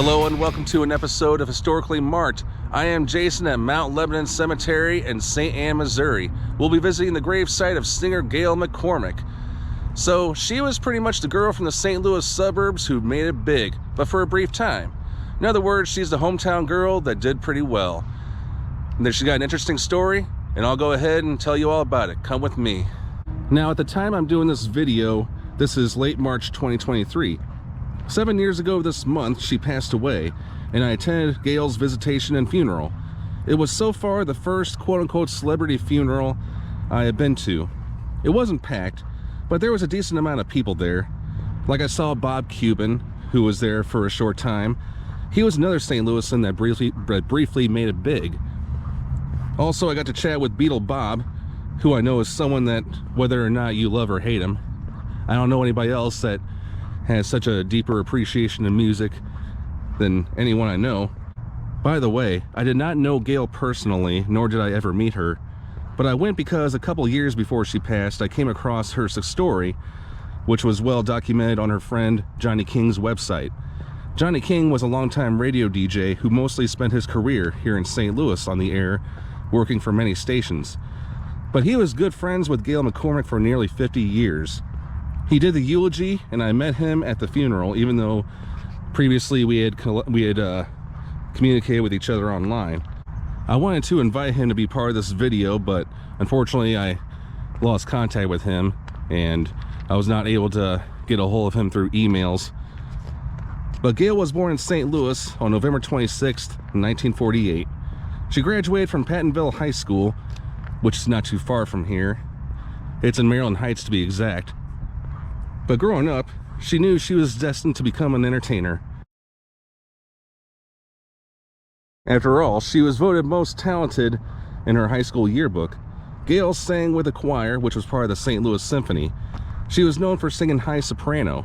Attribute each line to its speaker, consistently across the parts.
Speaker 1: Hello and welcome to an episode of Historically Marked. I am Jason at Mount Lebanon Cemetery in St. Anne, Missouri. We'll be visiting the gravesite of singer Gayle McCormick. So she was pretty much the girl from the St. Louis suburbs who made it big, but for a brief time. In other words, she's the hometown girl that did pretty well. And then she's got an interesting story, and I'll go ahead and tell you all about it. Come with me. Now, at the time I'm doing this video, this is late March 2023. 7 years ago this month, she passed away, and I attended Gayle's visitation and funeral. It was so far the first quote-unquote celebrity funeral I had been to. It wasn't packed, but there was a decent amount of people there. Like I saw Bob Cuban, who was there for a short time. He was another St. Louisan that briefly made it big. Also, I got to chat with Beatle Bob, who I know is someone that, whether or not you love or hate him, I don't know anybody else that has such a deeper appreciation of music than anyone I know. By the way, I did not know Gayle personally, nor did I ever meet her, but I went because a couple years before she passed, I came across her story, which was well documented on her friend Johnny King's website. Johnny King was a longtime radio DJ who mostly spent his career here in St. Louis on the air, working for many stations. But he was good friends with Gayle McCormick for nearly 50 years. He did the eulogy, and I met him at the funeral, even though previously we had communicated with each other online. I wanted to invite him to be part of this video, but unfortunately I lost contact with him, and I was not able to get a hold of him through emails. But Gayle was born in St. Louis on November 26th, 1948. She graduated from Pattonville High School, which is not too far from here. It's in Maryland Heights to be exact. But growing up, she knew she was destined to become an entertainer. After all, she was voted most talented in her high school yearbook. Gayle sang with a choir, which was part of the St. Louis Symphony. She was known for singing high soprano.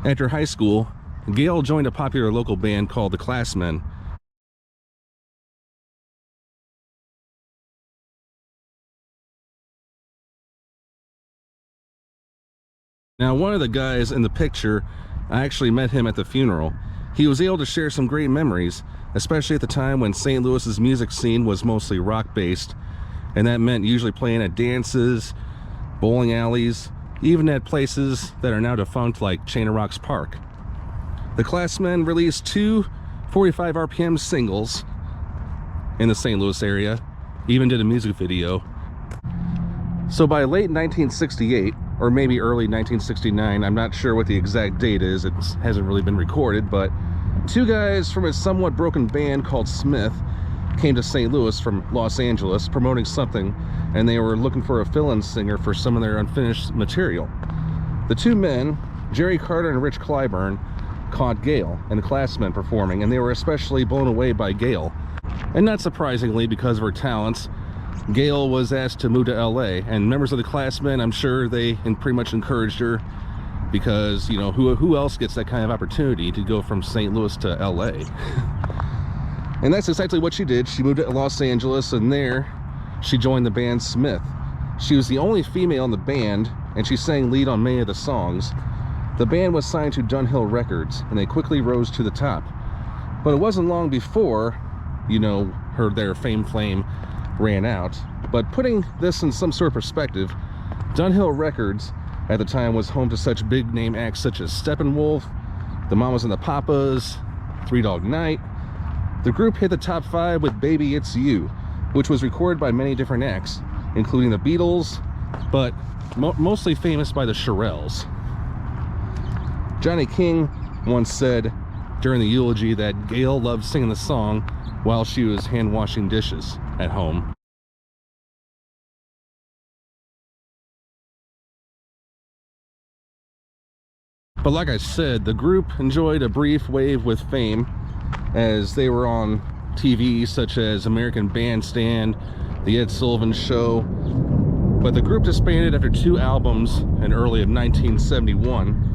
Speaker 1: After high school, Gayle joined a popular local band called the Classmen. Now, one of the guys in the picture, I actually met him at the funeral. He was able to share some great memories, especially at the time when St. Louis's music scene was mostly rock-based, and that meant usually playing at dances, bowling alleys, even at places that are now defunct like Chain of Rocks Park. The Classmen released 2 45 RPM singles in the St. Louis area, even did a music video. So by late 1968, or maybe early 1969, I'm not sure what the exact date is, it hasn't really been recorded, but 2 guys from a somewhat broken band called Smith came to St. Louis from Los Angeles promoting something, and they were looking for a fill-in singer for some of their unfinished material. The 2 men, Jerry Carter and Rich Clyburn, caught Gayle and the Classmen performing, and they were especially blown away by Gayle. And not surprisingly, because of her talents, Gayle was asked to move to LA, and members of the Classmen, I'm sure they pretty much encouraged her, because, you know, who else gets that kind of opportunity to go from St. Louis to LA? And that's exactly what she did. She moved to Los Angeles, and there she joined the band Smith. She was the only female in the band, and she sang lead on many of the songs. The band was signed to Dunhill Records, and they quickly rose to the top. But it wasn't long before, you know, their flame ran out. But putting this in some sort of perspective, Dunhill Records at the time was home to such big name acts such as Steppenwolf, the Mamas and the Papas, Three Dog Night. The group hit the top 5 with Baby It's You, which was recorded by many different acts, including the Beatles, but mostly famous by the Shirelles. Johnny King once said during the eulogy that Gayle loved singing the song while she was hand washing dishes at home. But like I said, the group enjoyed a brief wave with fame as they were on TV such as American Bandstand, The Ed Sullivan Show. But the group disbanded after 2 albums in early of 1971.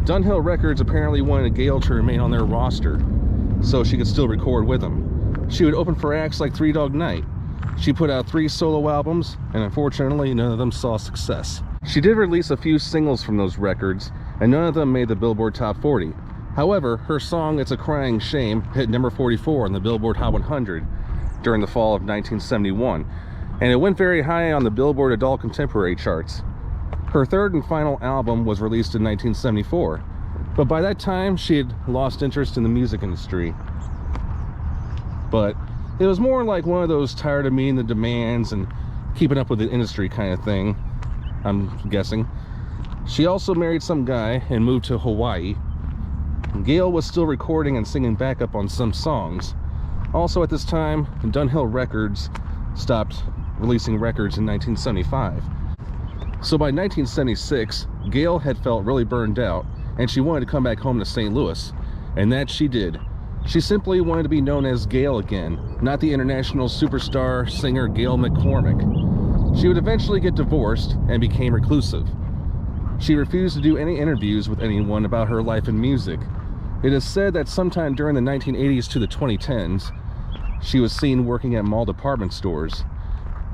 Speaker 1: Dunhill Records apparently wanted Gayle to remain on their roster so she could still record with them. She would open for acts like Three Dog Night. She put out 3 solo albums, and unfortunately none of them saw success. She did release a few singles from those records, and none of them made the Billboard Top 40. However, her song It's a Crying Shame hit number 44 on the Billboard Hot 100 during the fall of 1971, and it went very high on the Billboard Adult Contemporary charts. Her third and final album was released in 1974, but by that time she had lost interest in the music industry. But it was more like one of those tired of meeting the demands and keeping up with the industry kind of thing, I'm guessing. She also married some guy and moved to Hawaii. Gayle was still recording and singing backup on some songs. Also at this time, Dunhill Records stopped releasing records in 1975. So by 1976, Gayle had felt really burned out and she wanted to come back home to St. Louis, and that she did. She simply wanted to be known as Gayle again, not the international superstar singer Gayle McCormick. She would eventually get divorced and became reclusive. She refused to do any interviews with anyone about her life in music. It is said that sometime during the 1980s to the 2010s, she was seen working at mall department stores.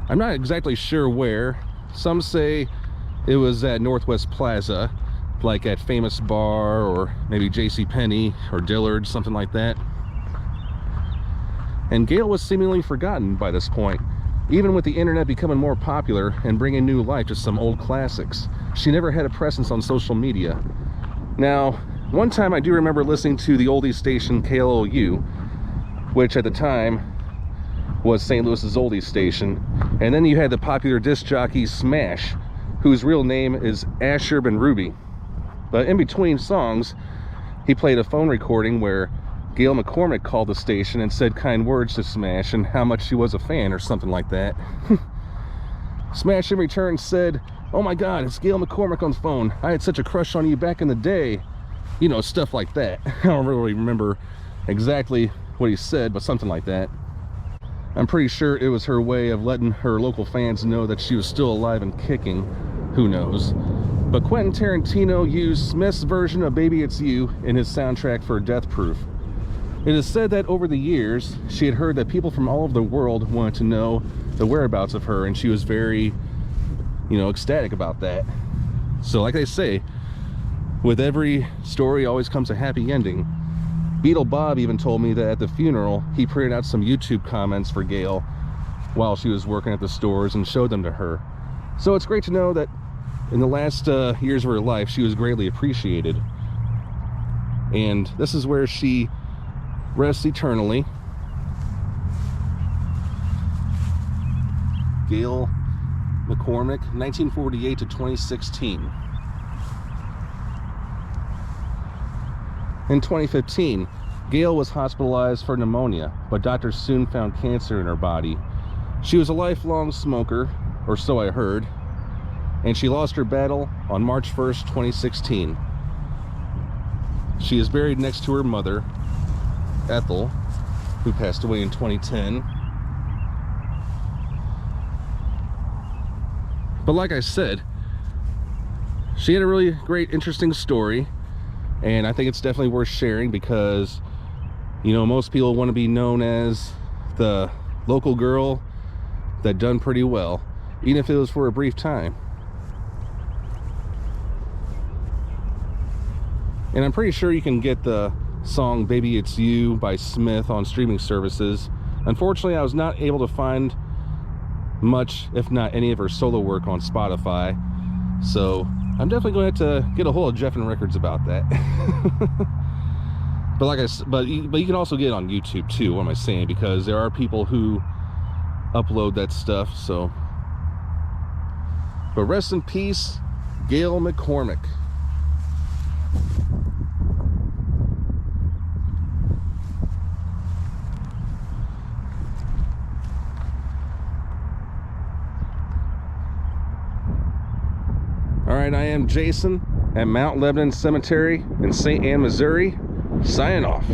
Speaker 1: I'm not exactly sure where. Some say it was at Northwest Plaza, like at Famous Bar or maybe JCPenney or Dillard's, something like that. And Gayle was seemingly forgotten by this point, even with the internet becoming more popular and bringing new life to some old classics. She never had a presence on social media. Now, one time I do remember listening to the oldie station KLOU, which at the time was St. Louis's oldies station, and then you had the popular disc jockey Smash, whose real name is Asher Ben Ruby. But in between songs, he played a phone recording where Gayle McCormick called the station and said kind words to Smash and how much she was a fan or something like that. Smash in return said, "Oh my God, it's Gayle McCormick on the phone. I had such a crush on you back in the day." You know, stuff like that. I don't really remember exactly what he said, but something like that. I'm pretty sure it was her way of letting her local fans know that she was still alive and kicking. Who knows? But Quentin Tarantino used Smith's version of Baby It's You in his soundtrack for Death Proof. It is said that over the years, she had heard that people from all over the world wanted to know the whereabouts of her, and she was very, ecstatic about that. So like they say, with every story always comes a happy ending. Beetle Bob even told me that at the funeral, he printed out some YouTube comments for Gayle while she was working at the stores and showed them to her. So it's great to know that in the last years of her life, she was greatly appreciated. And this is where she rests eternally. Gayle McCormick, 1948 to 2016. In 2015, Gayle was hospitalized for pneumonia, but doctors soon found cancer in her body. She was a lifelong smoker, or so I heard, and she lost her battle on March 1st, 2016. She is buried next to her mother, Ethel, who passed away in 2010. But like I said, she had a really great, interesting story. And I think it's definitely worth sharing because, most people want to be known as the local girl that done pretty well, even if it was for a brief time. And I'm pretty sure you can get the song Baby It's You by Smith on streaming services. Unfortunately, I was not able to find much, if not any of her solo work on Spotify. So I'm definitely going to have to get a hold of Jeff and Records about that. But you can also get it on YouTube too. What am I saying? Because there are people who upload that stuff. So, but rest in peace, Gayle McCormick. All right, I am Jason at Mount Lebanon Cemetery in St. Anne, Missouri, signing off.